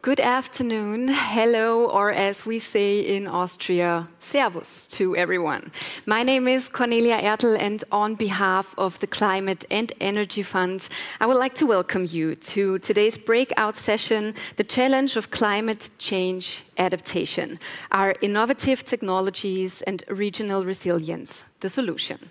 Good afternoon, hello, or as we say in Austria, servus to everyone. My name is Cornelia Ertl, and on behalf of the Climate and Energy Fund, I would like to welcome you to today's breakout session, The Challenge of Climate Change Adaptation, Our Innovative Technologies and Regional Resilience, the Solution.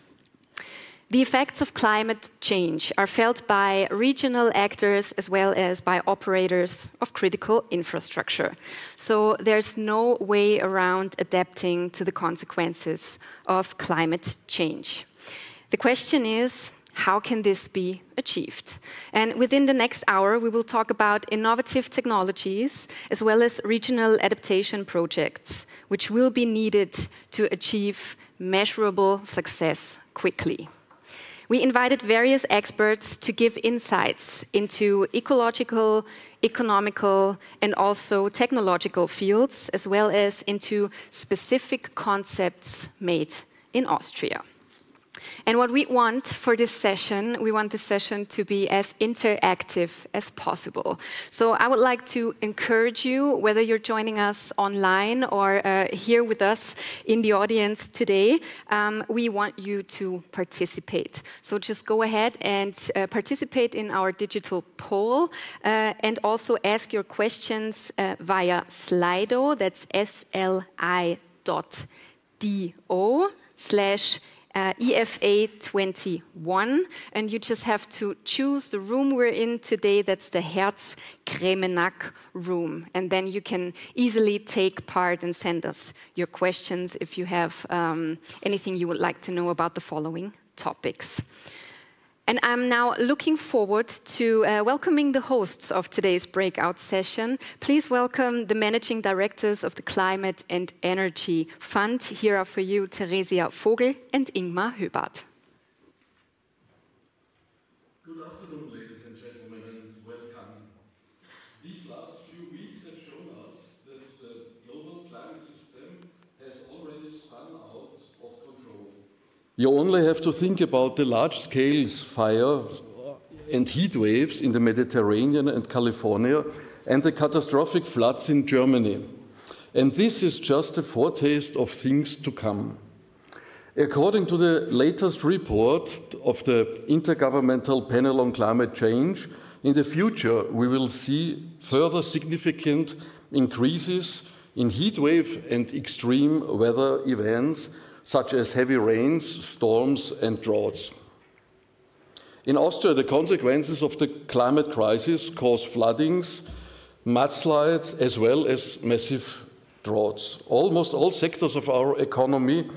The effects of climate change are felt by regional actors as well as by operators of critical infrastructure. So there's no way around adapting to the consequences of climate change. The question is, how can this be achieved? And within the next hour, we will talk about innovative technologies as well as regional adaptation projects, which will be needed to achieve measurable success quickly. We invited various experts to give insights into ecological, economical, and also technological fields, as well as into specific concepts made in Austria. And what we want for this session, we want this session to be as interactive as possible. So I would like to encourage you, whether you're joining us online or here with us in the audience today, we want you to participate. So just go ahead and participate in our digital poll and also ask your questions via Slido, that's sli.do/EFA21, and you just have to choose the room we're in today. That's the Herz-Kremenack room, and then you can easily take part and send us your questions if you have anything you would like to know about the following topics. And I'm now looking forward to welcoming the hosts of today's breakout session. Please welcome the managing directors of the Climate and Energy Fund. Here are for you Theresia Vogel and Ingmar Höbart. Good afternoon, ladies and gentlemen, and welcome. These last few weeks have shown us that the global climate system has already spun out of control. You only have to think about the large-scale fire and heat waves in the Mediterranean and California and the catastrophic floods in Germany. And this is just a foretaste of things to come. According to the latest report of the Intergovernmental Panel on Climate Change, in the future we will see further significant increases in heat wave and extreme weather events such as heavy rains, storms, and droughts. In Austria, the consequences of the climate crisis cause floodings, mudslides, as well as massive droughts. Almost all sectors of our economy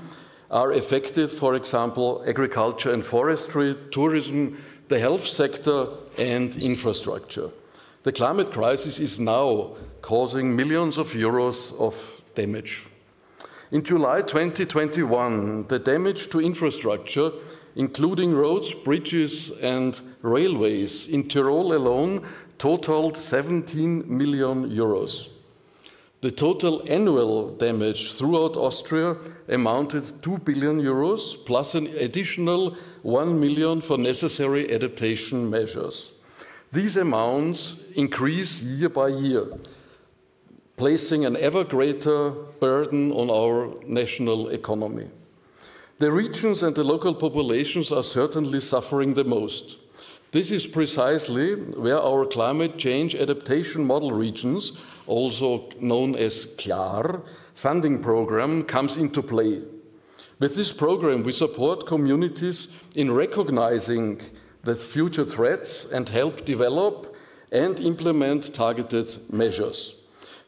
are affected, for example, agriculture and forestry, tourism, the health sector, and infrastructure. The climate crisis is now causing millions of euros of damage. In July 2021, the damage to infrastructure, including roads, bridges, and railways in Tyrol alone, totaled 17 million euros. The total annual damage throughout Austria amounted to 2 billion euros, plus an additional 1 million for necessary adaptation measures. These amounts increase year by year, placing an ever greater burden on our national economy. The regions and the local populations are certainly suffering the most. This is precisely where our climate change adaptation model regions, also known as CLAR, funding program comes into play. With this program, we support communities in recognizing the future threats and help develop and implement targeted measures.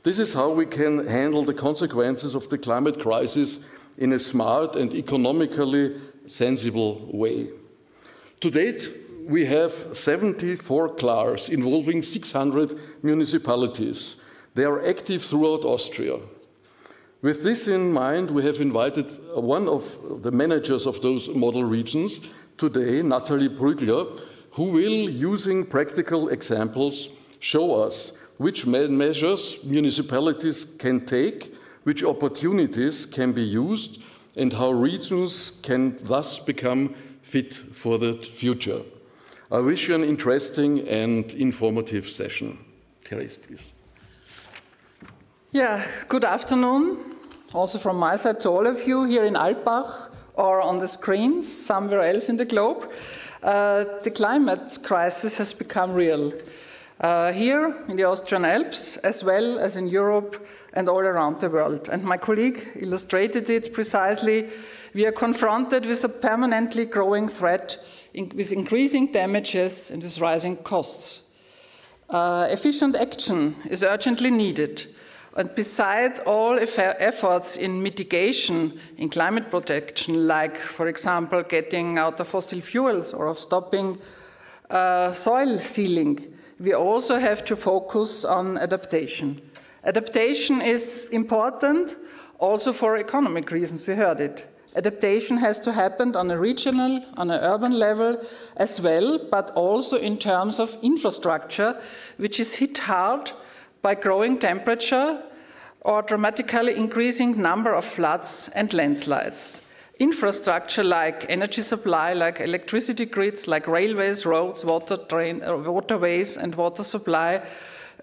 This is how we can handle the consequences of the climate crisis in a smart and economically sensible way. To date, we have 74 CLARs involving 600 municipalities. They are active throughout Austria. With this in mind, we have invited one of the managers of those model regions today, Natalie Prüggler, who will, using practical examples, show us which measures municipalities can take, which opportunities can be used, and how regions can thus become fit for the future. I wish you an interesting and informative session. Therese, please. Yeah, good afternoon, also from my side to all of you here in Alpbach or on the screens somewhere else in the globe. The climate crisis has become real here in the Austrian Alps, as well as in Europe and all around the world. And my colleague illustrated it precisely. We are confronted with a permanently growing threat with increasing damages and with rising costs. Efficient action is urgently needed. And besides all efforts in mitigation, in climate protection, like, for example, getting out of fossil fuels or of stopping soil sealing, we also have to focus on adaptation. Adaptation is important also for economic reasons, we heard it. Adaptation has to happen on a regional, on an urban level as well, but also in terms of infrastructure, which is hit hard by growing temperature or dramatically increasing number of floods and landslides. Infrastructure like energy supply, like electricity grids, like railways, roads, waterways and water supply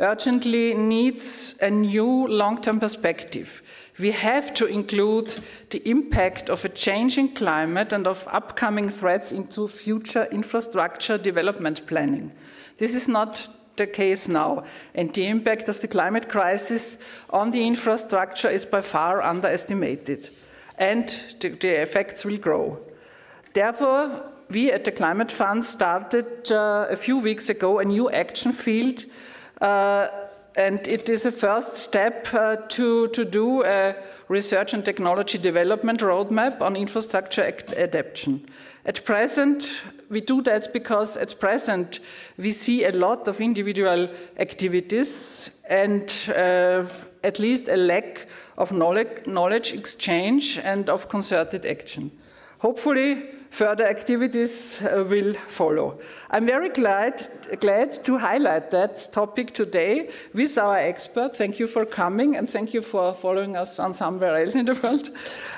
urgently needs a new long-term perspective. We have to include the impact of a changing climate and of upcoming threats into future infrastructure development planning. This is not the case now, and the impact of the climate crisis on the infrastructure is by far underestimated, and the effects will grow. Therefore, we at the Climate Fund started a few weeks ago a new action field, and it is a first step to do a research and technology development roadmap on infrastructure adaptation. At present, we do that because at present we see a lot of individual activities and at least a lack of knowledge exchange and of concerted action. Hopefully, further activities will follow. I'm very glad to highlight that topic today with our expert. Thank you for coming and thank you for following us on somewhere else in the world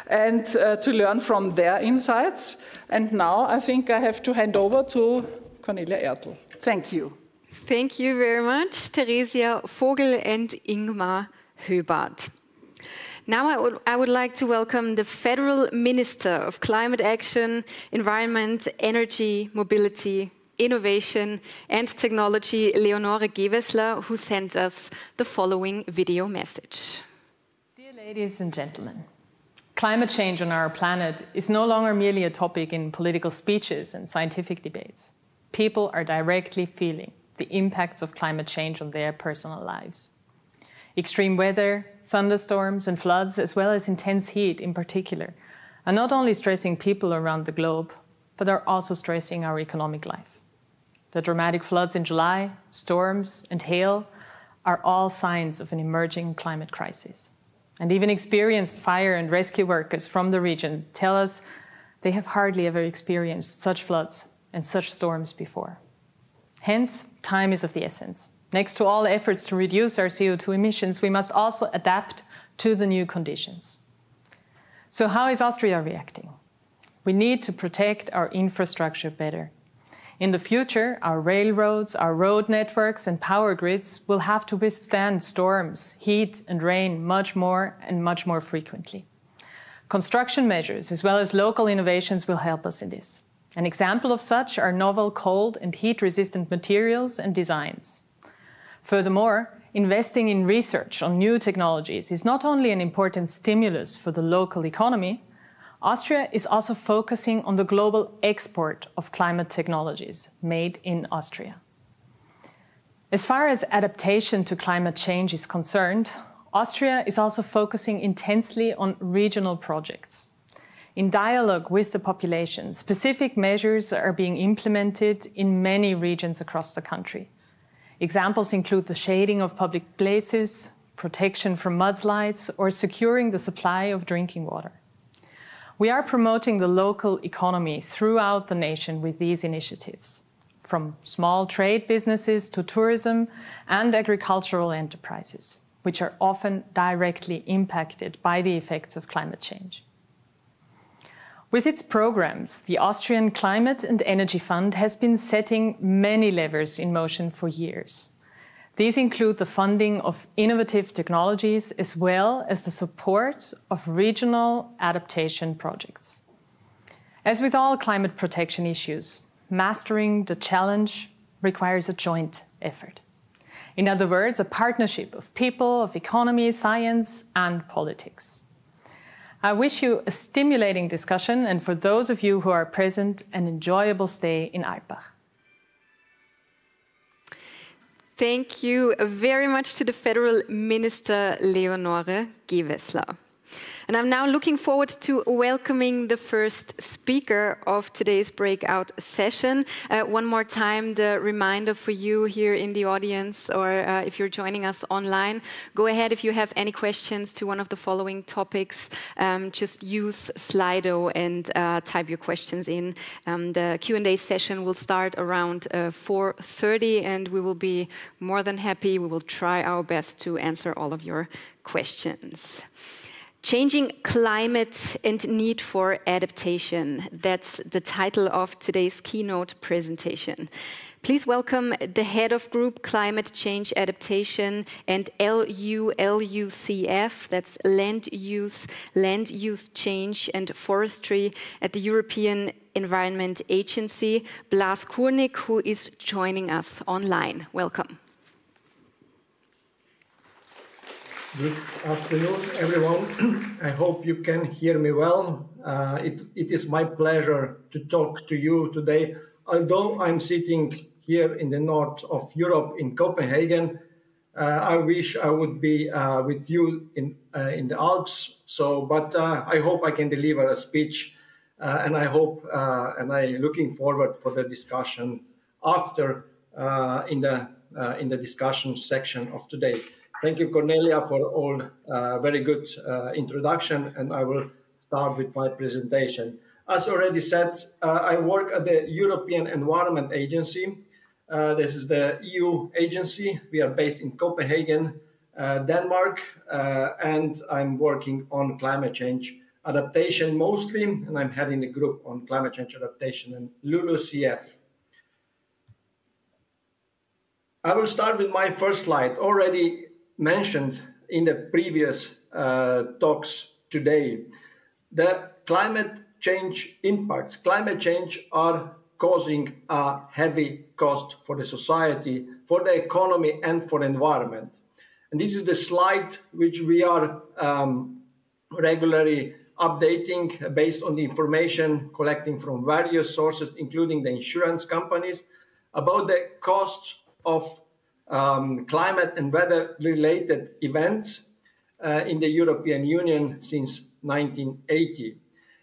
and to learn from their insights. And now I think I have to hand over to Cornelia Ertl. Thank you. Thank you very much, Theresia Vogel and Ingmar Höbart. Now I would like to welcome the Federal Minister of Climate Action, Environment, Energy, Mobility, Innovation and Technology, Leonore Gewessler, who sent us the following video message. Dear ladies and gentlemen, climate change on our planet is no longer merely a topic in political speeches and scientific debates. People are directly feeling the impacts of climate change on their personal lives. Extreme weather, thunderstorms and floods, as well as intense heat in particular, are not only stressing people around the globe, but are also stressing our economic life. The dramatic floods in July, storms and hail are all signs of an emerging climate crisis. And even experienced fire and rescue workers from the region tell us they have hardly ever experienced such floods and such storms before. Hence, time is of the essence. Next to all efforts to reduce our CO2 emissions, we must also adapt to the new conditions. So how is Austria reacting? We need to protect our infrastructure better. In the future, our railroads, our road networks and power grids will have to withstand storms, heat and rain much more and much more frequently. Construction measures as well as local innovations will help us in this. An example of such are novel cold and heat-resistant materials and designs. Furthermore, investing in research on new technologies is not only an important stimulus for the local economy, Austria is also focusing on the global export of climate technologies made in Austria. As far as adaptation to climate change is concerned, Austria is also focusing intensely on regional projects. In dialogue with the population, specific measures are being implemented in many regions across the country. Examples include the shading of public places, protection from mudslides, or securing the supply of drinking water. We are promoting the local economy throughout the nation with these initiatives, from small trade businesses to tourism and agricultural enterprises, which are often directly impacted by the effects of climate change. With its programs, the Austrian Climate and Energy Fund has been setting many levers in motion for years. These include the funding of innovative technologies as well as the support of regional adaptation projects. As with all climate protection issues, mastering the challenge requires a joint effort. In other words, a partnership of people, of economy, science, and politics. I wish you a stimulating discussion, and for those of you who are present, an enjoyable stay in Alpbach. Thank you very much to the Federal Minister Leonore Gewessler. And I'm now looking forward to welcoming the first speaker of today's breakout session. One more time, the reminder for you here in the audience, or if you're joining us online, go ahead if you have any questions to one of the following topics. Just use Slido and type your questions in. The Q&A session will start around 4:30, and we will be more than happy. We will try our best to answer all of your questions. Changing climate and need for adaptation. That's the title of today's keynote presentation. Please welcome the head of Group Climate Change Adaptation and LULUCF, that's Land Use Change and Forestry at the European Environment Agency, Blaž Kurnik, who is joining us online. Welcome. Good afternoon, everyone. I hope you can hear me well. It is my pleasure to talk to you today. Although I'm sitting here in the north of Europe in Copenhagen, I wish I would be with you in the Alps. But I hope I can deliver a speech, and I hope and I'm looking forward for the discussion after in the discussion section of today. Thank you, Cornelia, for all very good introduction, and I will start with my presentation. As already said, I work at the European Environment Agency. This is the EU agency. We are based in Copenhagen, Denmark, and I'm working on climate change adaptation mostly, and I'm heading the group on climate change adaptation and LULUCF. I will start with my first slide, already mentioned in the previous talks today. The climate change impacts. Climate change are causing a heavy cost for the society, for the economy, and for the environment. And this is the slide which we are regularly updating based on the information collecting from various sources, including the insurance companies, about the costs of climate and weather-related events in the European Union since 1980.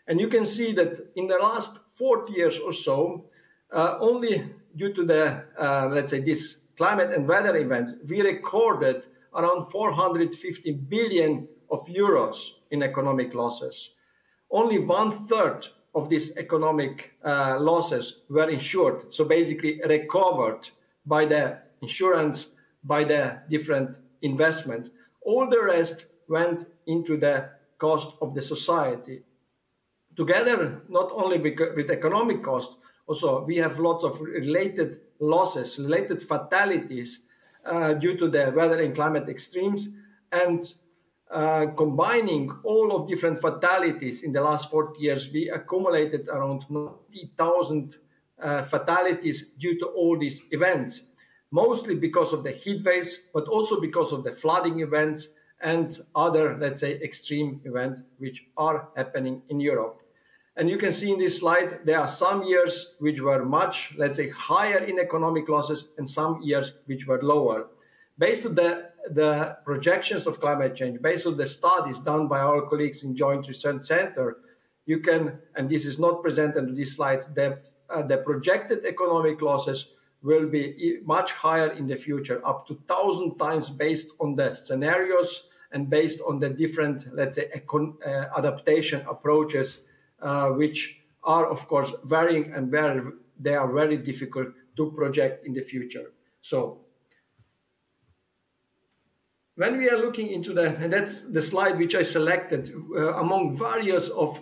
And you can see that in the last 40 years or so, only due to the, let's say, these climate and weather events, we recorded around 450 billion of euros in economic losses. Only 1/3 of these economic losses were insured, so basically recovered by the insurance, by the different investment. All the rest went into the cost of the society. Together, not only with economic cost, also we have lots of related losses, related fatalities due to the weather and climate extremes, and combining all of different fatalities in the last 40 years, we accumulated around 90,000 fatalities due to all these events. Mostly because of the heat waves, but also because of the flooding events and other, let's say, extreme events which are happening in Europe. And you can see in this slide, there are some years which were much, let's say, higher in economic losses and some years which were lower. Based on the projections of climate change, based on the studies done by our colleagues in Joint Research Center, you can, and this is not presented in these slides, the projected economic losses will be much higher in the future, up to 1,000 times based on the scenarios and based on the different, let's say, adaptation approaches, which are, of course, varying and they are very difficult to project in the future. So when we are looking into and that's the slide which I selected among various of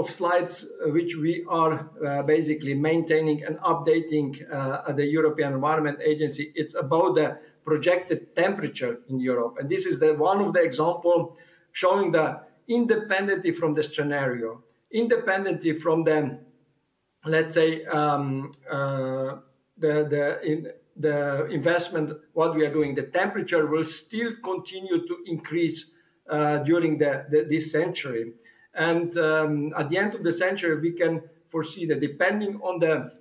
slides which we are basically maintaining and updating at the European Environment Agency. It's about the projected temperature in Europe. And this is one of the example showing that independently from the scenario, independently from the, let's say, the investment, what we are doing, the temperature will still continue to increase during this century. And at the end of the century, we can foresee that depending on the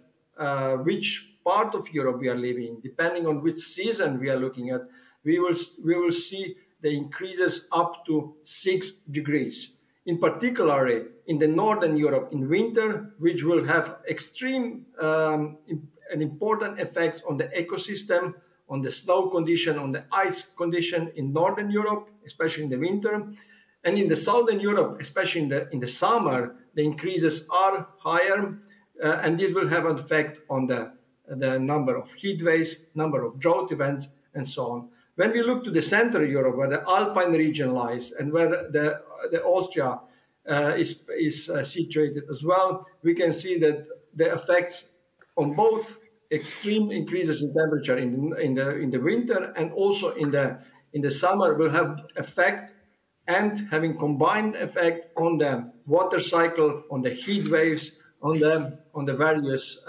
which part of Europe we are living, depending on which season we are looking at, we will see the increases up to 6 degrees. In particular, in the northern Europe in winter, which will have extreme and important effects on the ecosystem, on the snow condition, on the ice condition in northern Europe, especially in the winter. And in the southern Europe, especially in the summer, the increases are higher, and this will have an effect on the number of heat waves, number of drought events, and so on. When we look to the central Europe, where the Alpine region lies, and where the Austria is situated as well, we can see that the effects on both extreme increases in temperature in the winter and also in the summer will have effect, and having combined effect on the water cycle, on the heat waves, on the various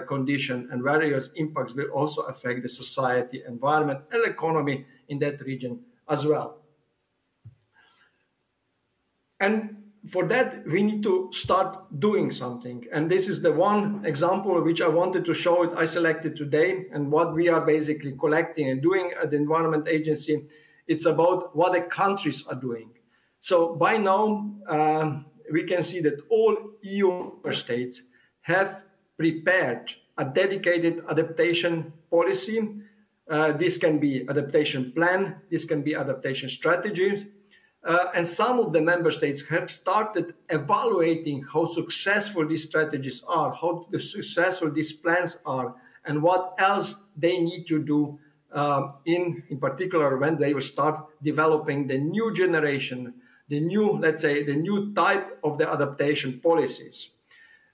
conditions, and various impacts will also affect the society, environment, and economy in that region as well. And for that, we need to start doing something. And this is the one example which I wanted to show it. I selected today, and what we are basically collecting and doing at the Environment Agency, it's about what the countries are doing. So by now, we can see that all EU member states have prepared a dedicated adaptation policy. This can be adaptation plan, this can be adaptation strategies. And some of the member states have started evaluating how successful these strategies are, how successful these plans are, and what else they need to do in particular when they will start developing the new generation, the new, let's say, the new type of the adaptation policies.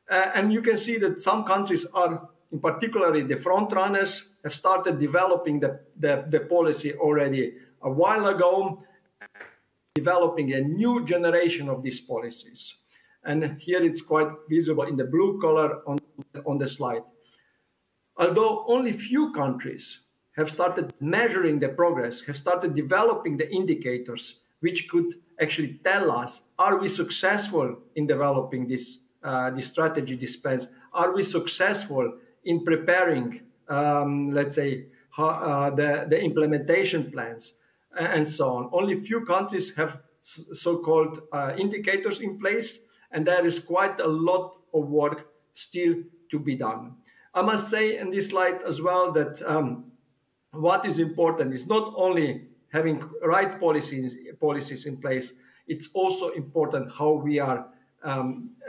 And you can see that some countries are, in particular the front runners, have started developing the policy already a while ago, developing a new generation of these policies. And here it's quite visible in the blue color on the slide. Although only few countries have started measuring the progress, have started developing the indicators which could actually tell us, are we successful in developing this strategy, these plans? Are we successful in preparing, let's say, the implementation plans, and so on? Only few countries have so-called indicators in place, and there is quite a lot of work still to be done. I must say in this slide as well that what is important is not only having right policies in place, it's also important how we are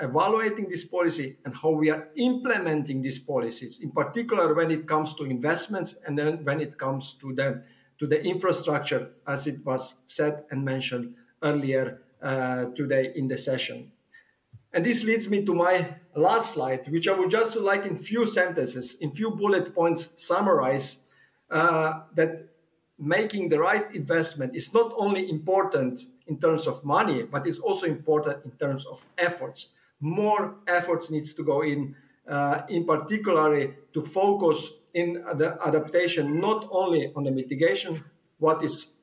evaluating this policy and how we are implementing these policies, in particular when it comes to investments and then when it comes to the infrastructure, as it was said and mentioned earlier today in the session. And this leads me to my last slide, which I would just like in few sentences, in few bullet points, summarize that making the right investment is not only important in terms of money, but it's also important in terms of efforts. More efforts needs to go in particular to focus in the adaptation, not only on the mitigation. What is,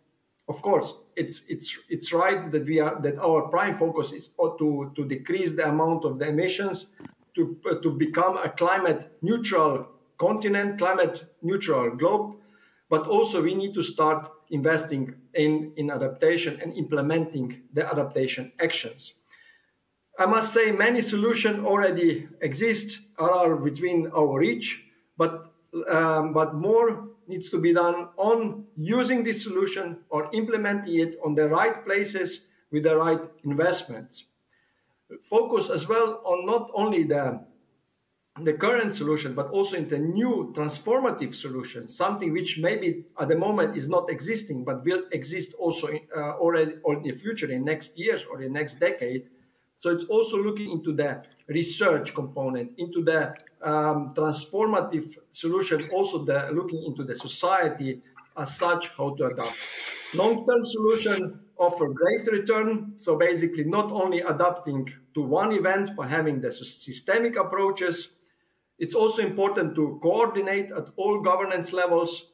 of course, it's right that our prime focus is to decrease the amount of the emissions, to become a climate neutral continent, climate neutral globe. But also we need to start investing in adaptation and implementing the adaptation actions. I must say many solutions already exist, are within our reach, but more needs to be done on using this solution or implementing it on the right places with the right investments. Focus as well on not only the current solution, but also in the new transformative solution, something which maybe at the moment is not existing, but will exist also already or in the future, in next years or in next decade. So it's also looking into the research component, into the transformative solution, also looking into the society as such how to adapt. Long-term solutions offer great return. So basically not only adapting to one event, but having the systemic approaches. It's also important to coordinate at all governance levels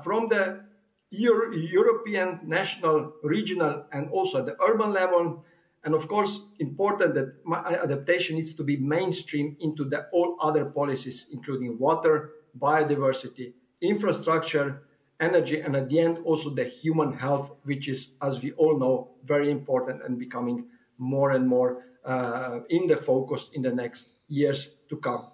from the European, national, regional, and also at the urban level. And of course, important that adaptation needs to be mainstream into the all other policies, including water, biodiversity, infrastructure, energy, and at the end, also the human health, which is, as we all know, very important and becoming more and more in the focus in the next years to come.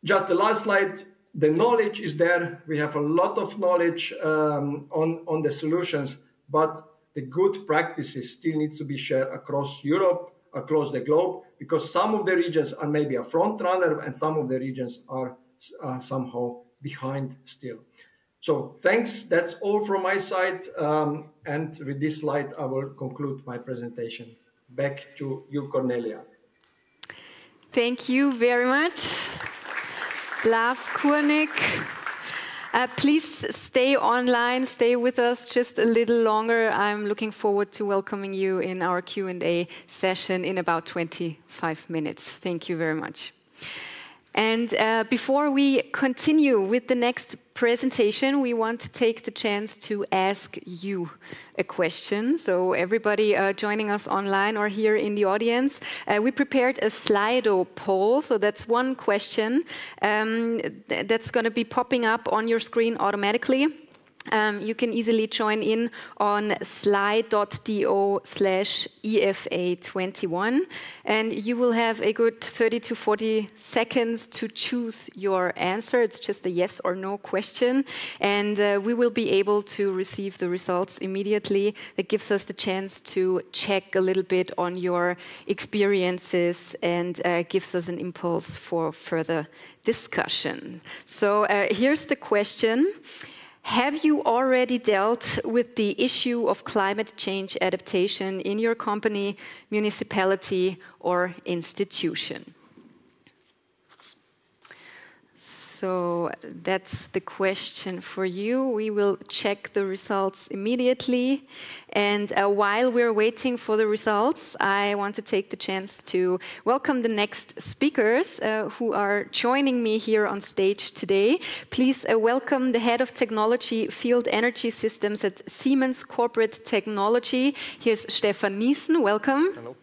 Just the last slide, the knowledge is there. We have a lot of knowledge on the solutions, but the good practices still needs to be shared across Europe, across the globe, because some of the regions are maybe a front runner and some of the regions are somehow behind still. So thanks, that's all from my side. And with this slide, I will conclude my presentation. Back to you, Cornelia. Thank you very much, Blaž, Kurnik. Please stay online, stay with us just a little longer. I'm looking forward to welcoming you in our Q&A session in about 25 minutes. Thank you very much. And before we continue with the next presentation, we want to take the chance to ask you a question. So everybody joining us online or here in the audience, we prepared a Slido poll. So that's one question that's going to be popping up on your screen automatically. You can easily join in on slide.do/EFA21, and you will have a good 30 to 40 seconds to choose your answer. It's just a yes or no question, and we will be able to receive the results immediately. That gives us the chance to check a little bit on your experiences and gives us an impulse for further discussion. So here's the question. Have you already dealt with the issue of climate change adaptation in your company, municipality, or institution? So that's the question for you. We will check the results immediately. And while we're waiting for the results, I want to take the chance to welcome the next speakers who are joining me here on stage today. Please welcome the Head of Technology Field Energy Systems at Siemens Corporate Technology. Here's Stefan Niessen. Welcome. Hello.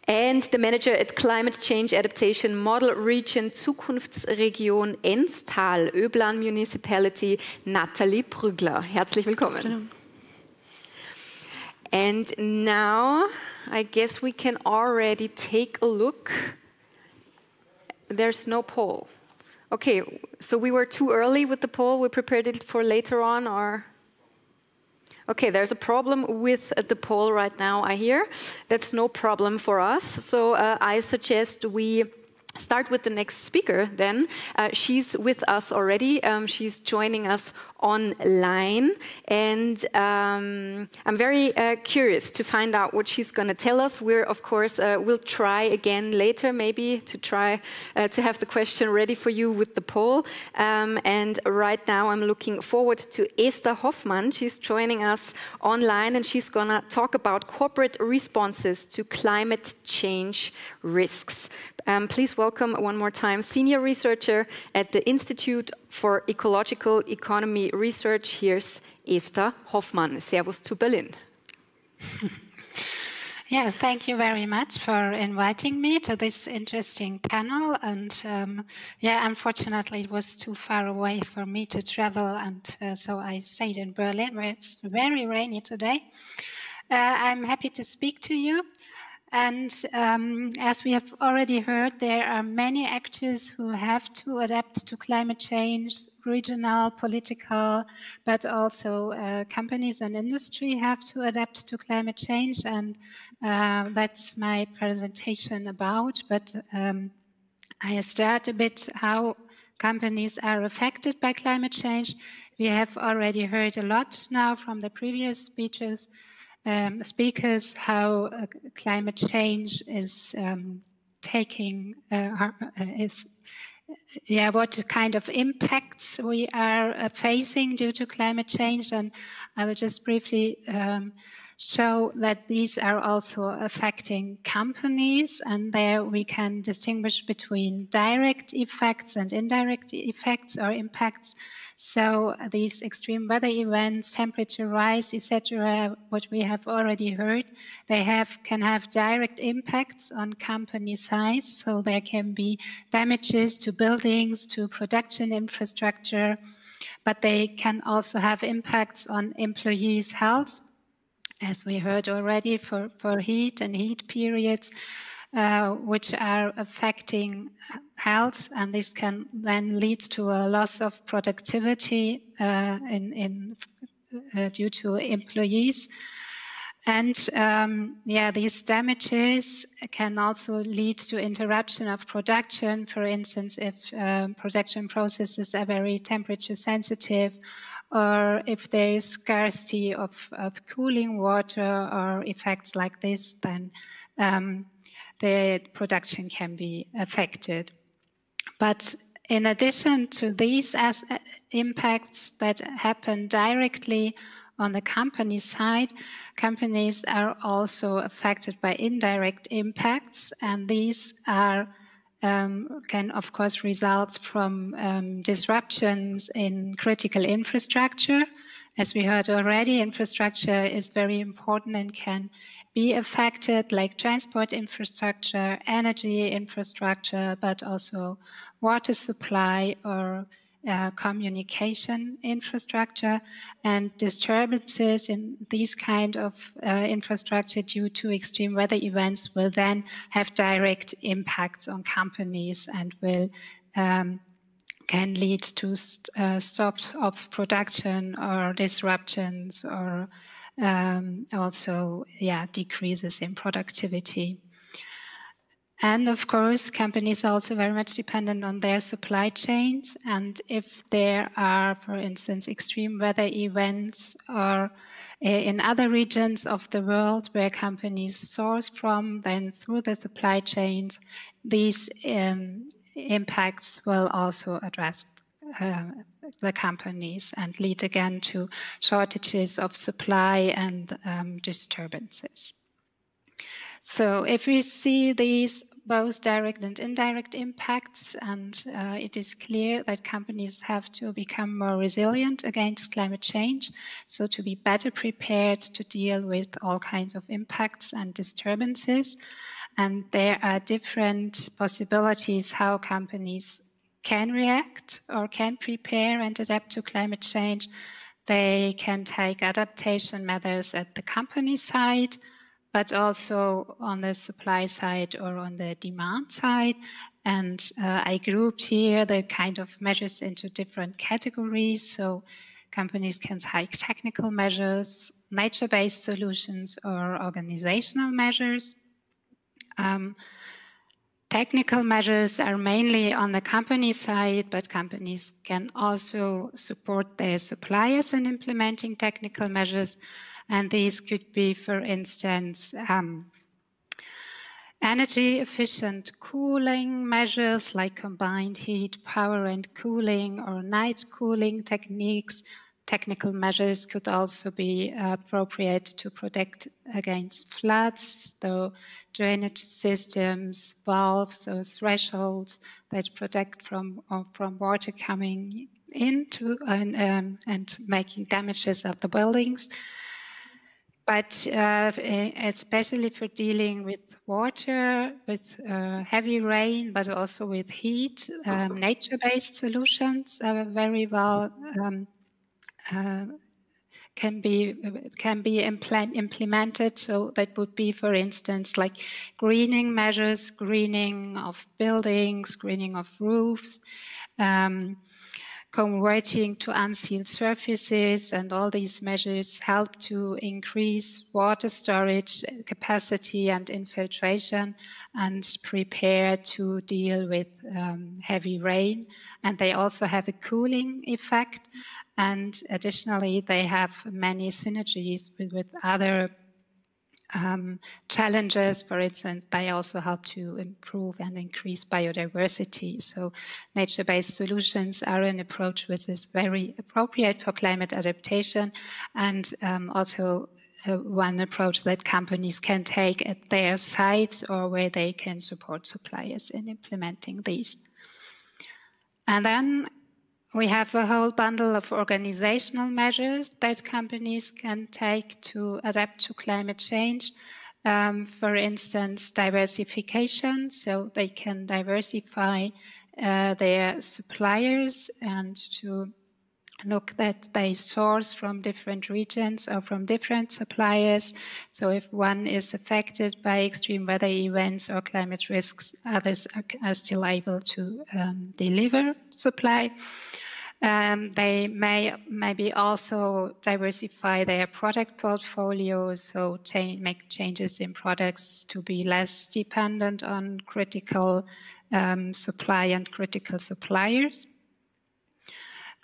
And the Manager at Climate Change Adaptation Model Region Zukunftsregion Ennstal, Öblarn Municipality, Natalie Prüggler. Herzlich willkommen. Hello. And now, I guess we can already take a look. There's no poll. Okay, so we were too early with the poll. We prepared it for later on, or? Okay, there's a problem with the poll right now, I hear. That's no problem for us. So I suggest we start with the next speaker then. She's with us already. She's joining us online. And I'm very curious to find out what she's going to tell us. We're, of course, we'll try again later maybe to try to have the question ready for you with the poll. And right now I'm looking forward to Esther Hoffmann. She's joining us online and she's going to talk about corporate responses to climate change risks. Please welcome one more time senior researcher at the Institute for Ecological Economy Research. Here's Esther Hoffmann. Servus to Berlin. Yeah, thank you very much for inviting me to this interesting panel. And yeah, unfortunately, it was too far away for me to travel. And so I stayed in Berlin, where it's very rainy today. I'm happy to speak to you. And as we have already heard, there are many actors who have to adapt to climate change, regional, political, but also companies and industry have to adapt to climate change. And that's my presentation about. But I start a bit how companies are affected by climate change. We have already heard a lot now from the previous speakers how climate change is what kind of impacts we are facing due to climate change. And I will just briefly show that these are also affecting companies, and there we can distinguish between direct effects and indirect effects or impacts. So these extreme weather events, temperature rise, etc., what we have already heard, they can have direct impacts on company size. So there can be damages to buildings, to production infrastructure, but they can also have impacts on employees' health, as we heard already, for heat and heat periods, which are affecting health, and this can then lead to a loss of productivity due to employees. And these damages can also lead to interruption of production. For instance, if production processes are very temperature sensitive, or if there is scarcity of cooling water or effects like this, then the production can be affected. But in addition to these impacts that happen directly on the company side, companies are also affected by indirect impacts, and these are can of course result from disruptions in critical infrastructure. As we heard already, infrastructure is very important and can be affected, like transport infrastructure, energy infrastructure, but also water supply or communication infrastructure. And disturbances in these kind of infrastructure due to extreme weather events will then have direct impacts on companies and will can lead to stop of production or disruptions, or also decreases in productivity. And of course, companies are also very much dependent on their supply chains. And if there are, for instance, extreme weather events or in other regions of the world where companies source from, then through the supply chains, these impacts will also address the companies and lead again to shortages of supply and disturbances. So if we see these both direct and indirect impacts, and it is clear that companies have to become more resilient against climate change, so to be better prepared to deal with all kinds of impacts and disturbances. And there are different possibilities how companies can react or can prepare and adapt to climate change. They can take adaptation measures at the company side, but also on the supply side or on the demand side. And I grouped here the kind of measures into different categories. So companies can take technical measures, nature-based solutions, or organizational measures. Technical measures are mainly on the company side, but companies can also support their suppliers in implementing technical measures. And these could be, for instance, energy efficient cooling measures like combined heat, power and cooling, or night cooling techniques. Technical measures could also be appropriate to protect against floods, so drainage systems, valves, or thresholds that protect from water coming into and making damages of the buildings. But especially for dealing with water, with heavy rain, but also with heat, nature-based solutions are very well can be implemented. So that would be, for instance, like greening measures, greening of buildings, greening of roofs, converting to unsealed surfaces, and all these measures help to increase water storage capacity and infiltration and prepare to deal with heavy rain. And they also have a cooling effect. And additionally, they have many synergies with other challenges. For instance, they also help to improve and increase biodiversity. So nature-based solutions are an approach which is very appropriate for climate adaptation, and also one approach that companies can take at their sites or where they can support suppliers in implementing these. And then we have a whole bundle of organizational measures that companies can take to adapt to climate change. For instance, diversification, so they can diversify their suppliers and to look that they source from different regions or from different suppliers. So if one is affected by extreme weather events or climate risks, others are still able to deliver supply. They may maybe also diversify their product portfolio, so make changes in products to be less dependent on critical supply and critical suppliers.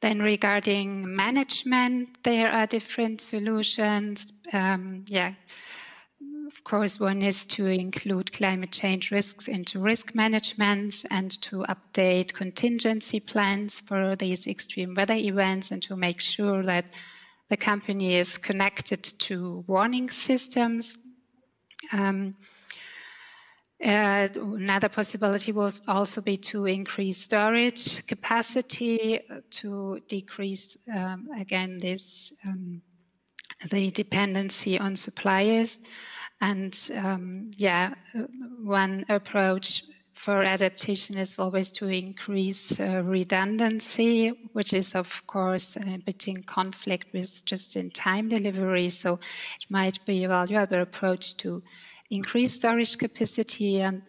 Then regarding management, there are different solutions. Of course, one is to include climate change risks into risk management and to update contingency plans for these extreme weather events and to make sure that the company is connected to warning systems. Another possibility will also be to increase storage capacity to decrease, again, this the dependency on suppliers. And one approach for adaptation is always to increase redundancy, which is, of course, a bit in conflict with just-in-time delivery. So it might be a valuable approach to increase storage capacity and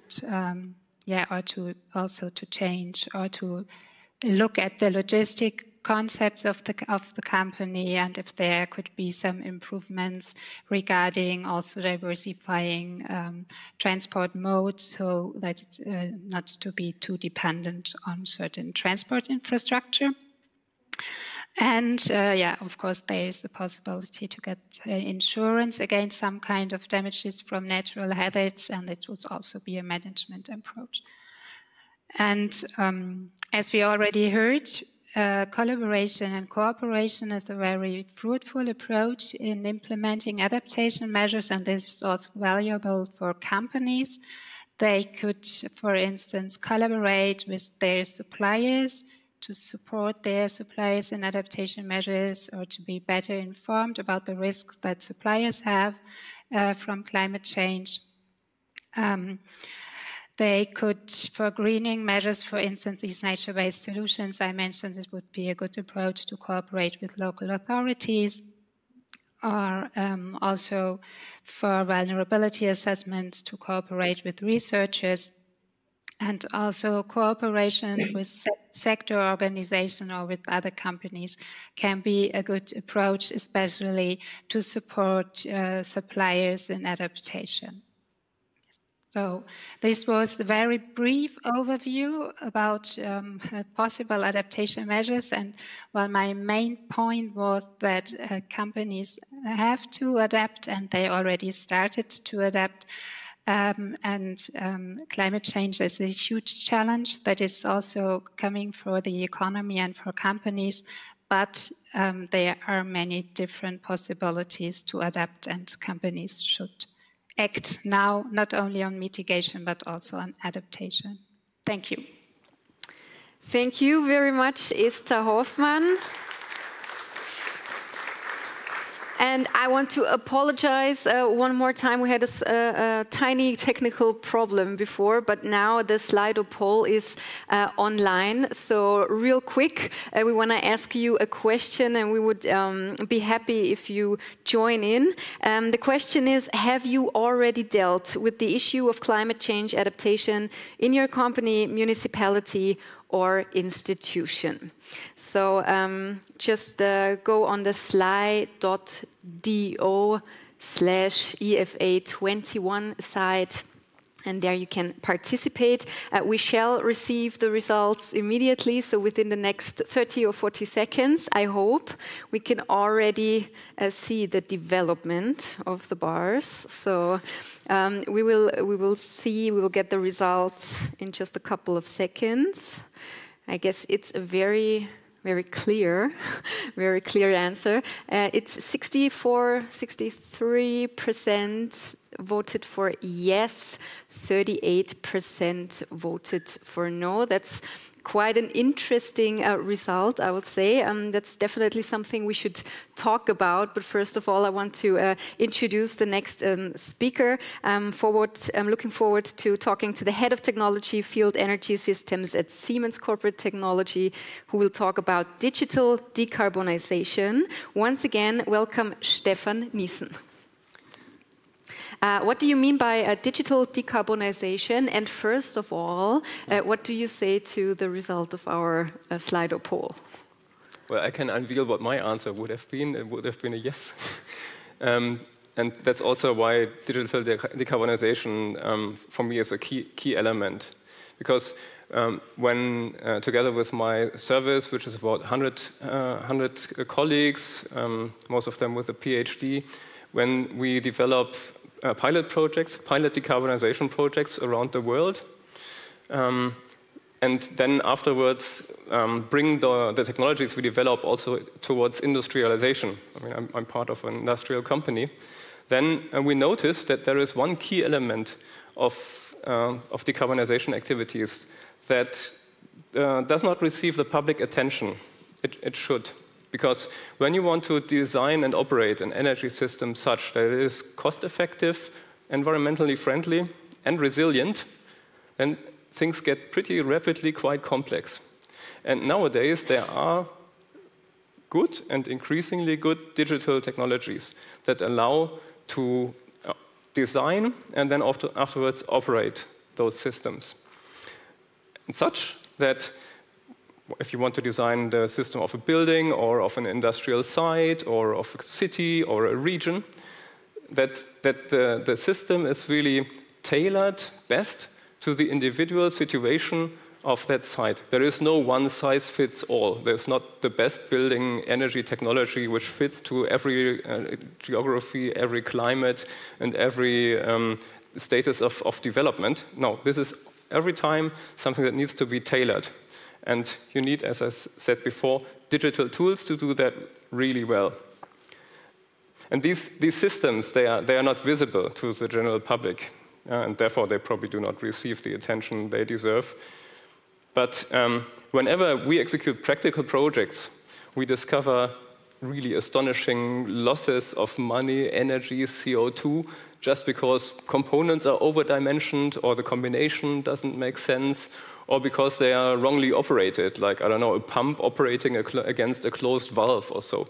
or to also to change or to look at the logistic concepts of the company, and if there could be some improvements regarding also diversifying transport modes, so that it's not to be too dependent on certain transport infrastructure. And of course, there is the possibility to get insurance against some kind of damages from natural hazards, and it would also be a management approach. And as we already heard, collaboration and cooperation is a very fruitful approach in implementing adaptation measures, and this is also valuable for companies. They could, for instance, collaborate with their suppliers to support their suppliers in adaptation measures or to be better informed about the risks that suppliers have from climate change. They could, for greening measures, for instance, these nature-based solutions I mentioned, it would be a good approach to cooperate with local authorities, or also for vulnerability assessments to cooperate with researchers, and also cooperation with sector organizations or with other companies can be a good approach, especially to support suppliers in adaptation. So this was a very brief overview about possible adaptation measures. And well, my main point was that companies have to adapt, and they already started to adapt. Climate change is a huge challenge that is also coming for the economy and for companies. But there are many different possibilities to adapt, and companies should act now, not only on mitigation, but also on adaptation. Thank you. Thank you very much, Esther Hoffmann. And I want to apologize one more time. We had a tiny technical problem before, but now the Slido poll is online. So real quick, we want to ask you a question, and we would be happy if you join in. The question is, have you already dealt with the issue of climate change adaptation in your company, municipality, or institution? So just go on the sly.do/EFA21 site And there you can participate. We shall receive the results immediately, so within the next 30 or 40 seconds, I hope. We can already see the development of the bars. So we will get the results in just a couple of seconds. I guess it's a very clear, very clear answer. It's 63% voted for yes, 38% voted for no. That's quite an interesting result, I would say. That's definitely something we should talk about. But first of all, I want to introduce the next speaker. I'm looking forward to talking to the head of technology, field energy systems at Siemens Corporate Technology, who will talk about digital decarbonization. Once again, welcome Stefan Niessen. What do you mean by digital decarbonization? And first of all, what do you say to the result of our Slido poll? Well, I can unveil what my answer would have been. It would have been a yes. And that's also why digital decarbonization for me is a key element. Because when, together with my service, which is about 100 colleagues, most of them with a PhD, when we develop pilot decarbonization projects around the world, and then afterwards bring the technologies we develop also towards industrialization. I mean, I'm part of an industrial company. Then we notice that there is one key element of decarbonization activities that does not receive the public attention it should. Because when you want to design and operate an energy system such that it is cost-effective, environmentally friendly, and resilient, then things get pretty rapidly quite complex. And nowadays, there are good and increasingly good digital technologies that allow to design and then afterwards operate those systems. And such that if you want to design the system of a building or of an industrial site or of a city or a region, that the system is really tailored best to the individual situation of that site. There is no one size fits all. There's not the best building energy technology which fits to every geography, every climate, and every status of development. No, this is every time something that needs to be tailored. And you need, as I said before, digital tools to do that really well. And these systems, they are not visible to the general public, and therefore they probably do not receive the attention they deserve. But whenever we execute practical projects, we discover really astonishing losses of money, energy, CO2, just because components are over-dimensioned or the combination doesn't make sense, or because they are wrongly operated, like, I don't know, a pump operating against a closed valve or so.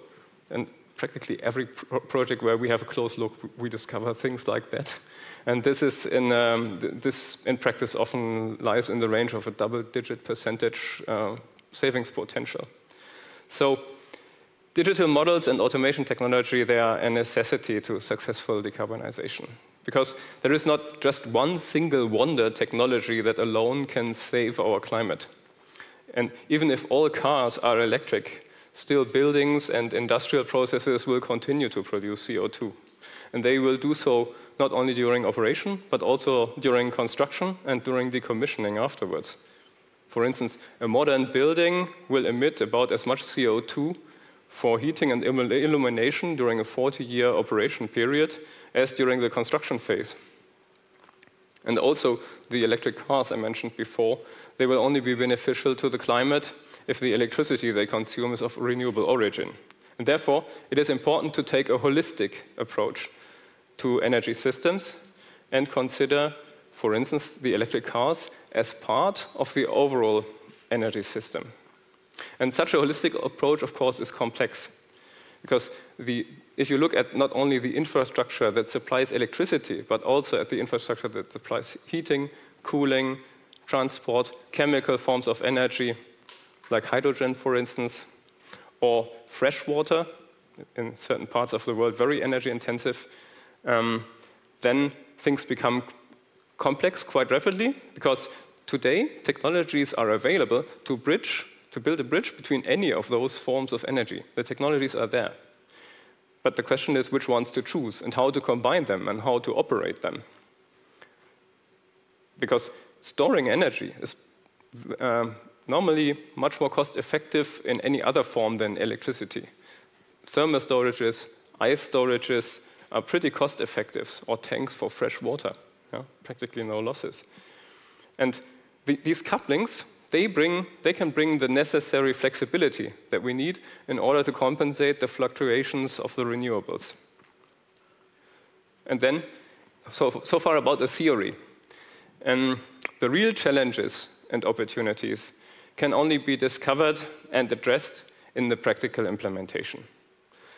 And practically every project where we have a close look, we discover things like that. And this is in practice often lies in the range of a double-digit percentage savings potential. So digital models and automation technology, they are a necessity to successful decarbonization. Because there is not just one single wonder technology that alone can save our climate. And even if all cars are electric, still buildings and industrial processes will continue to produce CO2. And they will do so not only during operation, but also during construction and during decommissioning afterwards. For instance, a modern building will emit about as much CO2 for heating and illumination during a 40-year operation period as during the construction phase. And also, the electric cars I mentioned before, they will only be beneficial to the climate if the electricity they consume is of renewable origin. And therefore, it is important to take a holistic approach to energy systems and consider, for instance, the electric cars as part of the overall energy system. And such a holistic approach, of course, is complex. Because if you look at not only the infrastructure that supplies electricity, but also at the infrastructure that supplies heating, cooling, transport, chemical forms of energy, like hydrogen, for instance, or fresh water, in certain parts of the world very energy intensive, then things become complex quite rapidly, because today technologies are available to build a bridge between any of those forms of energy. The technologies are there. But the question is which ones to choose and how to combine them and how to operate them. Because storing energy is normally much more cost-effective in any other form than electricity. Thermal storages, ice storages are pretty cost-effective, or tanks for fresh water, practically no losses. And these couplings, they can bring the necessary flexibility that we need in order to compensate the fluctuations of the renewables. And then, so far about the theory. The real challenges and opportunities can only be discovered and addressed in the practical implementation.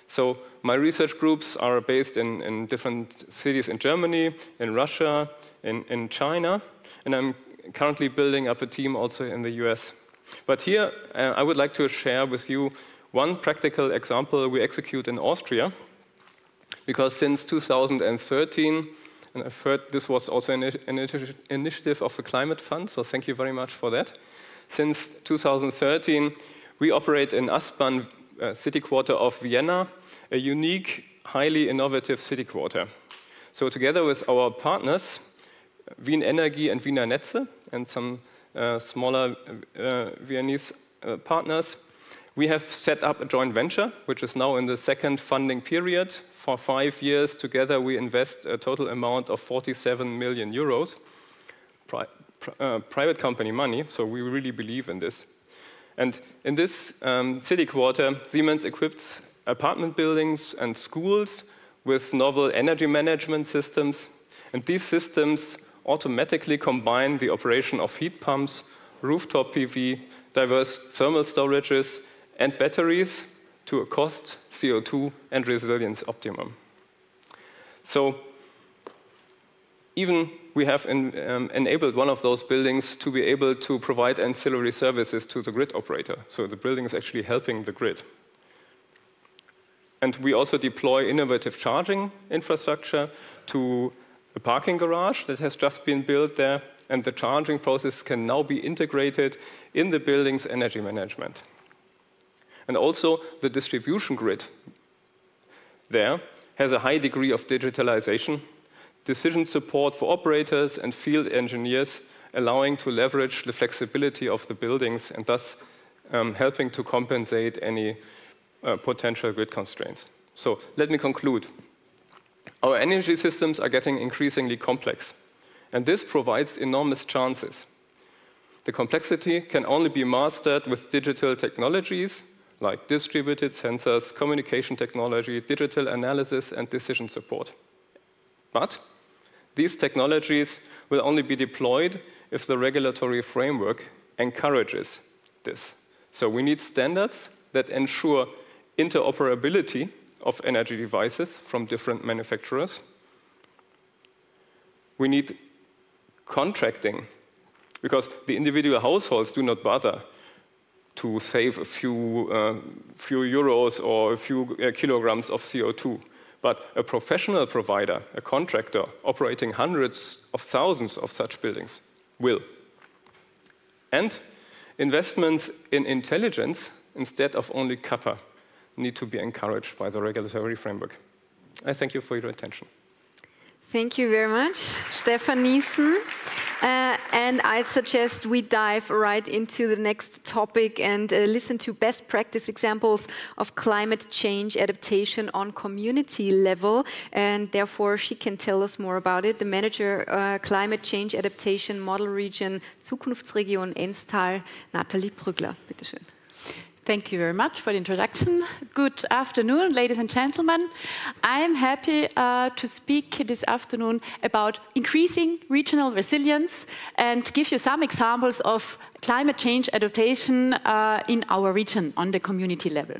So my research groups are based in different cities in Germany, in Russia, in China, and I'm currently building up a team also in the US. But here I would like to share with you one practical example we execute in Austria, because since 2013, and I've heard this was also an initiative of the Climate Fund, so thank you very much for that. Since 2013, we operate in Öblarn, city quarter of Vienna, a unique, highly innovative city quarter. So together with our partners, Wien Energie and Wiener Netze, and some smaller Viennese partners, we have set up a joint venture, which is now in the second funding period. For 5 years together, we invest a total amount of 47 million euros, private company money, so we really believe in this. And in this city quarter, Siemens equips apartment buildings and schools with novel energy management systems. And these systems automatically combine the operation of heat pumps, rooftop PV, diverse thermal storages, and batteries to a cost, CO2, and resilience optimum. So even we have enabled one of those buildings to be able to provide ancillary services to the grid operator. So the building is actually helping the grid. And we also deploy innovative charging infrastructure to a parking garage that has just been built there, and the charging process can now be integrated in the building's energy management. And also the distribution grid there has a high degree of digitalization, decision support for operators and field engineers, allowing to leverage the flexibility of the buildings and thus helping to compensate any potential grid constraints. So let me conclude. Our energy systems are getting increasingly complex, and this provides enormous chances. The complexity can only be mastered with digital technologies like distributed sensors, communication technology, digital analysis, and decision support. But these technologies will only be deployed if the regulatory framework encourages this. So we need standards that ensure interoperability of energy devices from different manufacturers. We need contracting, because the individual households do not bother to save a few euros or a few kilograms of CO2. But a professional provider, a contractor operating hundreds of thousands of such buildings will. And investments in intelligence instead of only copper need to be encouraged by the regulatory framework. I thank you for your attention. Thank you very much, Stefan Niessen. And I suggest we dive right into the next topic and listen to best practice examples of climate change adaptation on community level. And therefore, she can tell us more about it. The manager, Climate Change Adaptation Model Region Zukunftsregion Ennstal, Natalie Prüggler. Bitte schön. Thank you very much for the introduction. Good afternoon, ladies and gentlemen. I'm happy to speak this afternoon about increasing regional resilience and give you some examples of climate change adaptation in our region on the community level.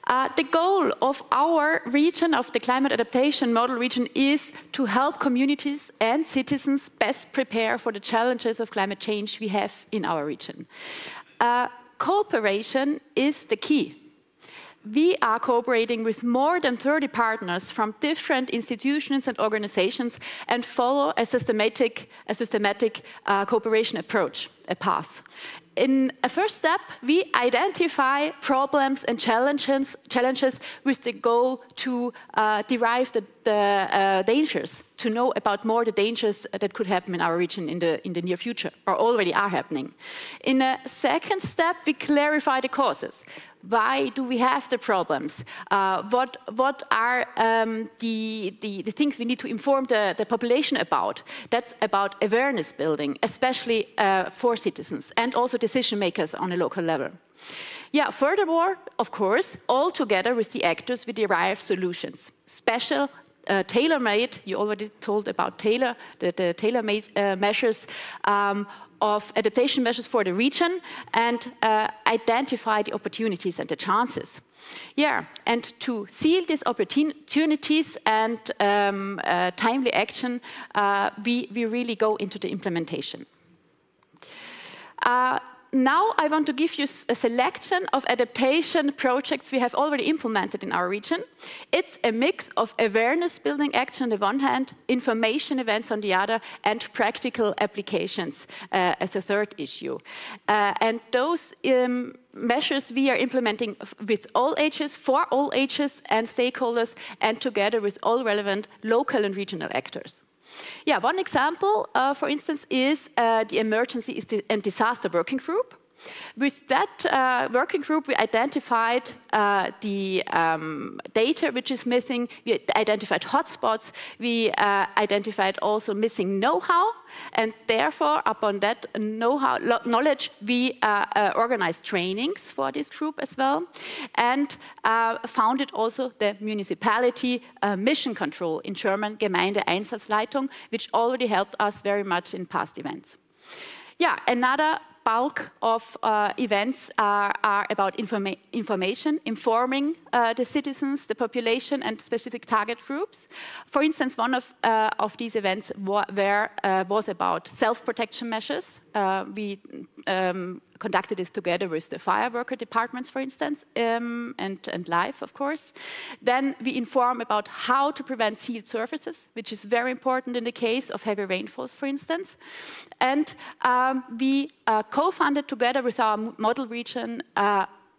The goal of our region, of the Climate Adaptation Model Region, is to help communities and citizens best prepare for the challenges of climate change we have in our region. Cooperation is the key. We are cooperating with more than 30 partners from different institutions and organizations and follow a systematic cooperation approach, a path. In a first step, we identify problems and challenges with the goal to derive the dangers, to know about more the dangers that could happen in our region in the near future, or already are happening. In a second step, we clarify the causes. Why do we have the problems? What are the things we need to inform the population about? That's about awareness building, especially for citizens and also decision makers on a local level. Yeah, furthermore, of course, all together with the actors, we derive solutions, special, tailor-made. You already told about the tailor-made measures of adaptation measures for the region, and identify the opportunities and the chances. Yeah, and to seal these opportunities and timely action, we really go into the implementation. Now I want to give you a selection of adaptation projects we have already implemented in our region. It's a mix of awareness building action on the one hand, information events on the other, and practical applications as a third issue. And those measures we are implementing with all ages, for all ages and stakeholders, and together with all relevant local and regional actors. Yeah, one example, for instance, is the Emergency and Disaster Working Group. With that working group, we identified the data which is missing, we identified hotspots, we identified also missing know-how, and therefore, upon that knowledge, we organized trainings for this group as well, and founded also the Municipality Mission Control, in German Gemeindeeinsatzleitung, which already helped us very much in past events. Yeah, another bulk of events are about information, informing the citizens, the population, and specific target groups. For instance, one of these events was about self-protection measures. We conducted this together with the fire worker departments, for instance, and life, of course. Then we inform about how to prevent sealed surfaces, which is very important in the case of heavy rainfalls, for instance. And we co-funded together with our model region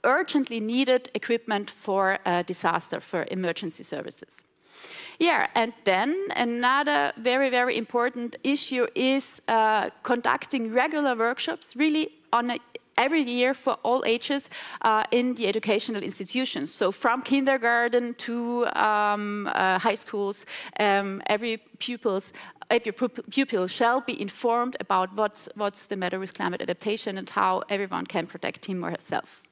urgently needed equipment for disaster, for emergency services. Yeah, and then another very, very important issue is conducting regular workshops, really on every year for all ages in the educational institutions. So from kindergarten to high schools, every pupil shall be informed about what's the matter with climate adaptation and how everyone can protect him or herself.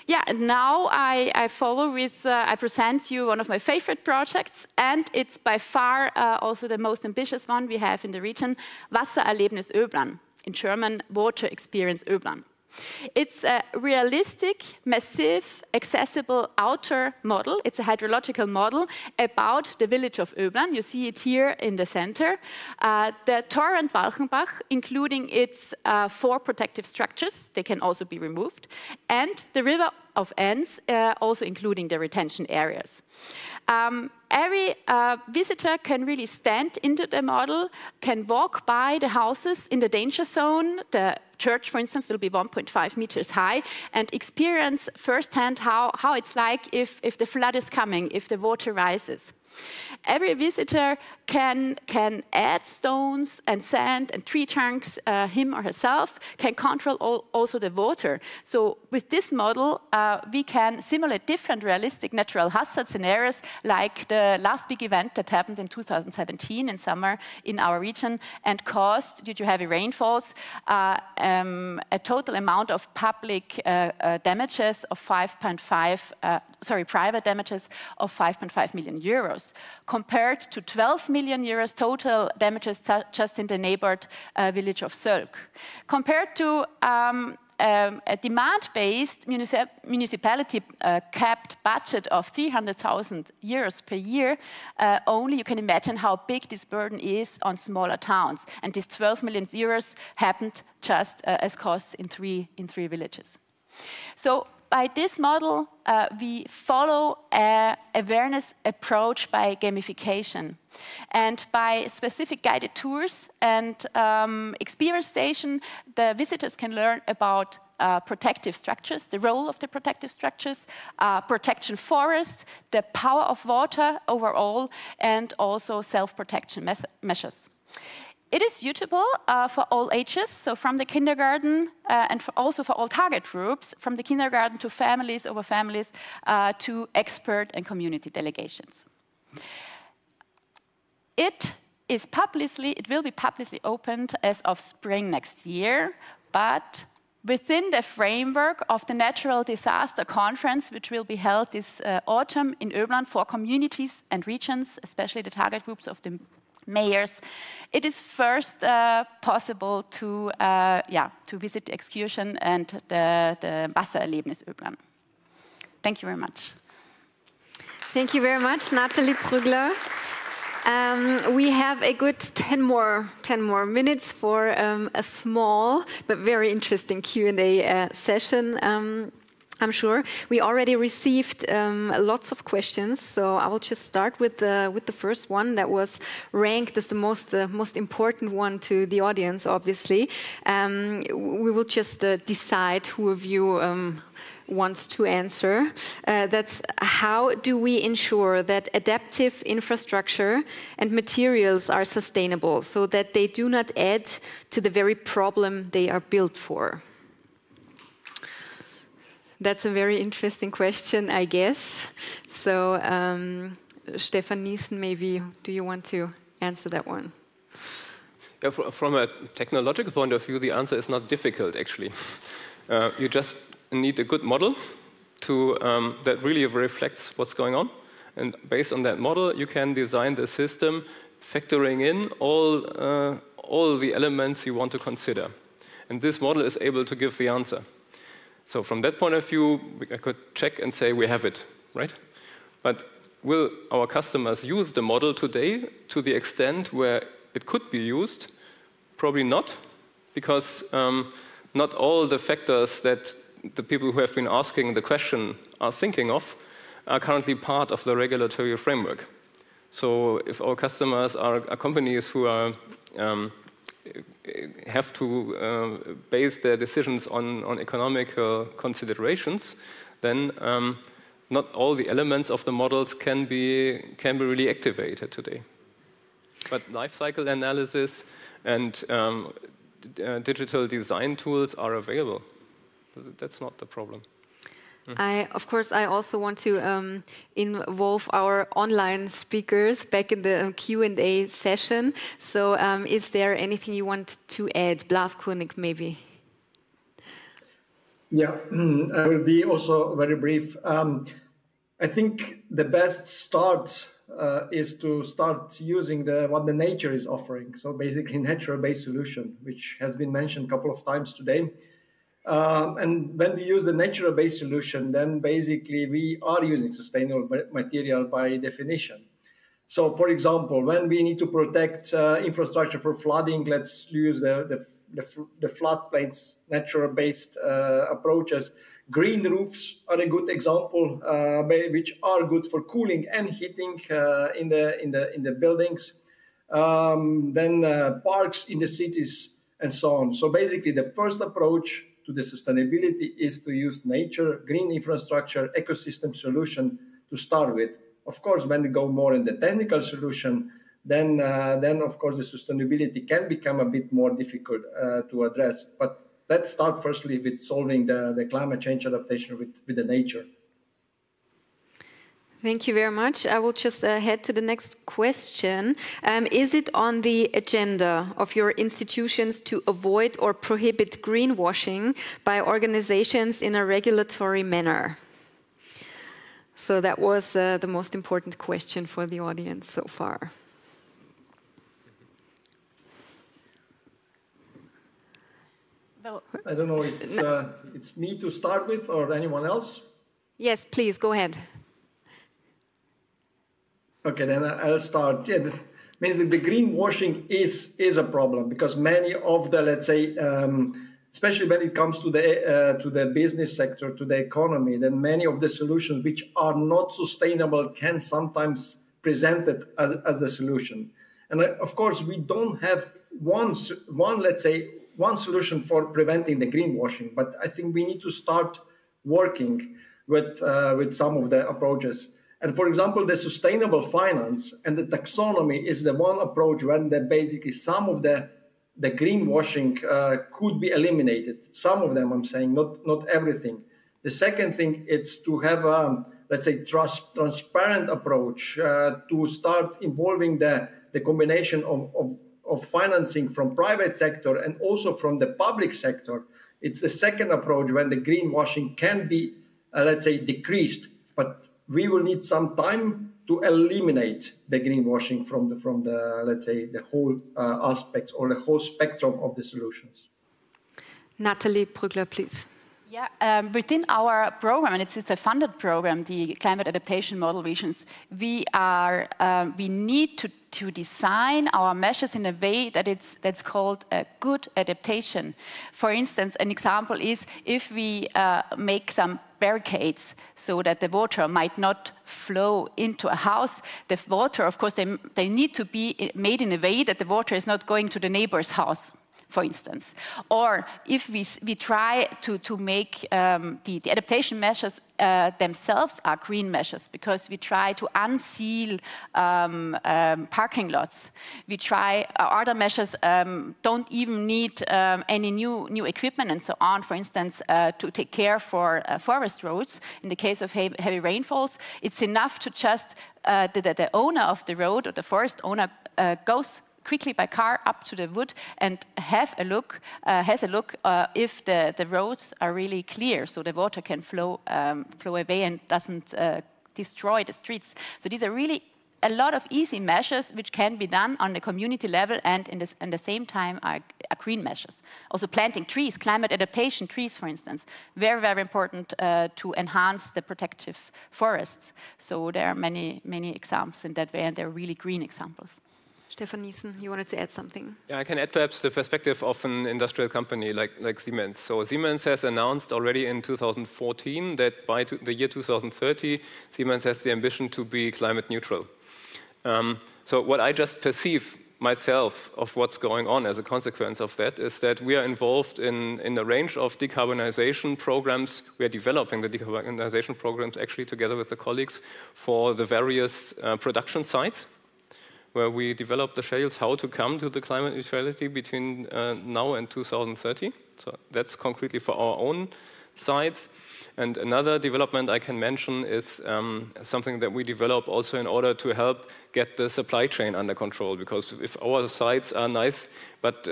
Yeah, and now I follow with, I present you one of my favorite projects, and it's by far also the most ambitious one we have in the region, Wassererlebnis Öblarn, in German, Water Experience Öblarn. It's a realistic, massive, accessible outer model. It's a hydrological model about the village of Öblarn. You see it here in the center. The torrent Walchenbach, including its 4 protective structures, they can also be removed, and the river of Enns, also including the retention areas. Every visitor can really stand into the model, can walk by the houses in the danger zone. The church, for instance, will be 1.5 meters high, and experience firsthand how it's like if the flood is coming, if the water rises. Every visitor can add stones and sand and tree trunks, him or herself, can control also the water. So with this model, we can simulate different realistic natural hazard scenarios, like the last big event that happened in 2017 in summer in our region and caused, due to heavy rainfalls, a total amount of public damages of private damages of 5.5 million euros, compared to 12 million euros total damages just in the neighbored village of Sölk. Compared to a demand-based municipality capped budget of 300,000 euros per year, only you can imagine how big this burden is on smaller towns. And this 12 million euros happened just as costs in three villages. So by this model, we follow an awareness approach by gamification. And by specific guided tours and experience station, the visitors can learn about protective structures, the role of the protective structures, protection forests, the power of water overall, and also self-protection measures. It is suitable for all ages, so from the kindergarten and also for all target groups, from the kindergarten to families, over families, to expert and community delegations. It will be publicly opened as of spring next year, but within the framework of the Natural Disaster Conference, which will be held this autumn in Öblarn for communities and regions, especially the target groups of the mayors, it is first possible to visit the excursion and the Wassererlebnis Öblarn. Thank you very much. Thank you very much, Natalie Prüggler. We have a good 10 more minutes for a small but very interesting Q&A session. I'm sure we already received lots of questions, so I will just start with the first one that was ranked as the most important one to the audience. Obviously, we will just decide who of you wants to answer. That's how do we ensure that adaptive infrastructure and materials are sustainable so that they do not add to the very problem they are built for? That's a very interesting question, I guess. So, Stefan, Niessen, maybe, do you want to answer that one? Yeah, from a technological point of view, the answer is not difficult, actually. You just need a good model that really reflects what's going on. And based on that model, you can design the system factoring in all the elements you want to consider. And this model is able to give the answer. So from that point of view, I could check and say we have it, right? But will our customers use the model today to the extent where it could be used? Probably not, because not all the factors that the people who have been asking the question are thinking of are currently part of the regulatory framework. So if our customers are companies who are have to base their decisions on economical considerations, then not all the elements of the models can be really activated today. But life cycle analysis and digital design tools are available. That's not the problem. Of course, I also want to involve our online speakers back in the Q&A session. So is there anything you want to add? Blaž, Kurnik, maybe? Yeah, I will be also very brief. I think the best start is to start using what the nature is offering. So basically natural-based solution, which has been mentioned a couple of times today. And when we use the natural-based solution, then basically we are using sustainable material by definition. So, for example, when we need to protect infrastructure for flooding, let's use the floodplains natural-based approaches. Green roofs are a good example, which are good for cooling and heating in the buildings. Then parks in the cities and so on. So basically, the first approach to the sustainability is to use nature, green infrastructure, ecosystem solution to start with. Of course, when we go more in the technical solution, then of course the sustainability can become a bit more difficult to address. But let's start firstly with solving the climate change adaptation with the nature. Thank you very much. I will just head to the next question. Is it on the agenda of your institutions to avoid or prohibit greenwashing by organizations in a regulatory manner? So that was the most important question for the audience so far. Well, I don't know, it's me to start with or anyone else? Yes, please, go ahead. Okay, then I'll start. Yeah, that means that the greenwashing is a problem because many of the, let's say, especially when it comes to the business sector, to the economy, then many of the solutions which are not sustainable can sometimes present it as the solution. And of course, we don't have one solution for preventing the greenwashing, but I think we need to start working with some of the approaches. And for example, the sustainable finance and the taxonomy is the one approach when basically some of the greenwashing could be eliminated. Some of them, I'm saying, not everything. The second thing is to have a, let's say, transparent approach to start involving the combination of financing from private sector and also from the public sector. It's the second approach when the greenwashing can be, let's say, decreased, but we will need some time to eliminate the greenwashing from the let's say, the whole aspects or the whole spectrum of the solutions. Natalie Prüggler, please. Yeah, within our program, and it's a funded program, the Climate Adaptation Model Regions, we need to design our measures in a way that's called a good adaptation. For instance, an example is if we make some barricades so that the water might not flow into a house. The water, of course, they need to be made in a way that the water is not going to the neighbor's house, for instance. Or if we try to make the adaptation measures themselves are green measures, because we try to unseal parking lots. We try other measures don't even need any new equipment and so on. For instance, to take care for forest roads. In the case of heavy rainfalls, it's enough to just the owner of the road or the forest owner goes quickly by car up to the wood and has a look if the roads are really clear, so the water can flow away and doesn't destroy the streets. So these are really a lot of easy measures which can be done on the community level and in the same time are green measures. Also planting trees, climate adaptation trees, for instance, very, very important to enhance the protective forests. So there are many examples in that way, and they're really green examples. Stefan, Niessen, you wanted to add something? Yeah, I can add perhaps the perspective of an industrial company like Siemens. So Siemens has announced already in 2014 that by the year 2030, Siemens has the ambition to be climate neutral. So what I just perceive myself of what's going on as a consequence of that is that we are involved in a range of decarbonization programs. We are developing the decarbonization programs actually together with the colleagues for the various production sites, where we develop the schedules how to come to the climate neutrality between now and 2030. So that's concretely for our own sites. And another development I can mention is something that we develop also in order to help get the supply chain under control. Because if our sites are nice, but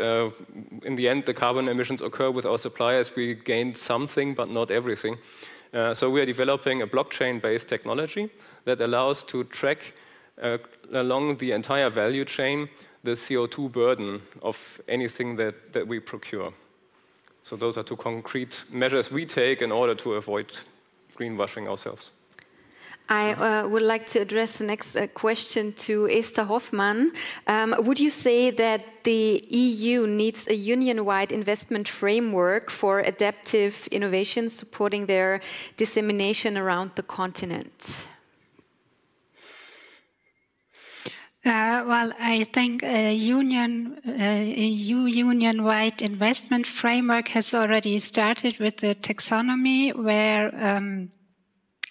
in the end the carbon emissions occur with our suppliers, we gain something, but not everything. So we are developing a blockchain-based technology that allows to track along the entire value chain the CO2 burden of anything that we procure. So those are two concrete measures we take in order to avoid greenwashing ourselves. I would like to address the next question to Esther Hoffmann. Would you say that the EU needs a union-wide investment framework for adaptive innovations supporting their dissemination around the continent? Well, I think a EU union-wide investment framework has already started with the taxonomy, where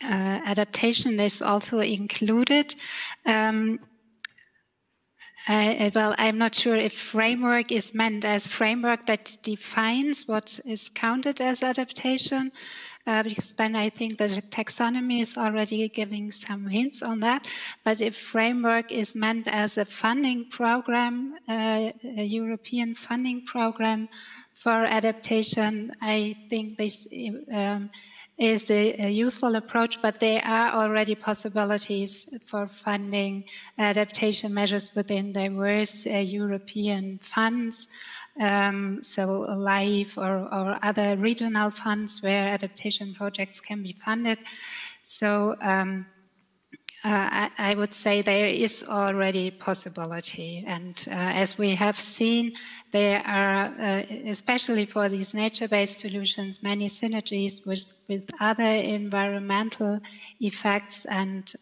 adaptation is also included. Well, I'm not sure if framework is meant as framework that defines what is counted as adaptation, because then I think the taxonomy is already giving some hints on that. But if framework is meant as a funding program, a European funding program for adaptation, I think this is a useful approach, but there are already possibilities for funding adaptation measures within diverse European funds. So LIFE or other regional funds where adaptation projects can be funded. So I would say there is already possibility. And as we have seen, there are, especially for these nature-based solutions, many synergies with other environmental effects, and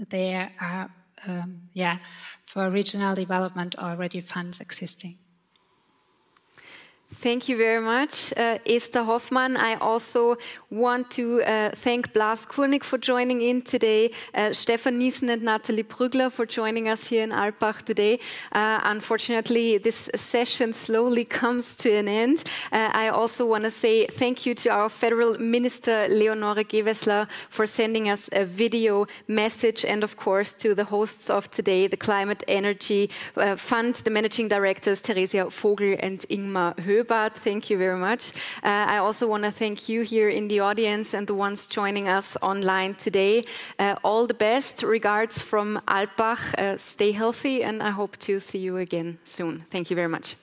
there are, for regional development already funds existing. Thank you very much, Esther Hoffmann. I also want to thank Blaž Kurnik for joining in today, Stefan, Niessen and Natalie Prüggler for joining us here in Alpbach today. Unfortunately, this session slowly comes to an end. I also want to say thank you to our Federal Minister, Leonore Gewessler, for sending us a video message, and of course to the hosts of today, the Climate Energy Fund, the Managing Directors, Theresia Vogel and Ingmar Höbart. Thank you very much. I also want to thank you here in the audience and the ones joining us online today. All the best. Regards from Alpbach. Stay healthy, and I hope to see you again soon. Thank you very much.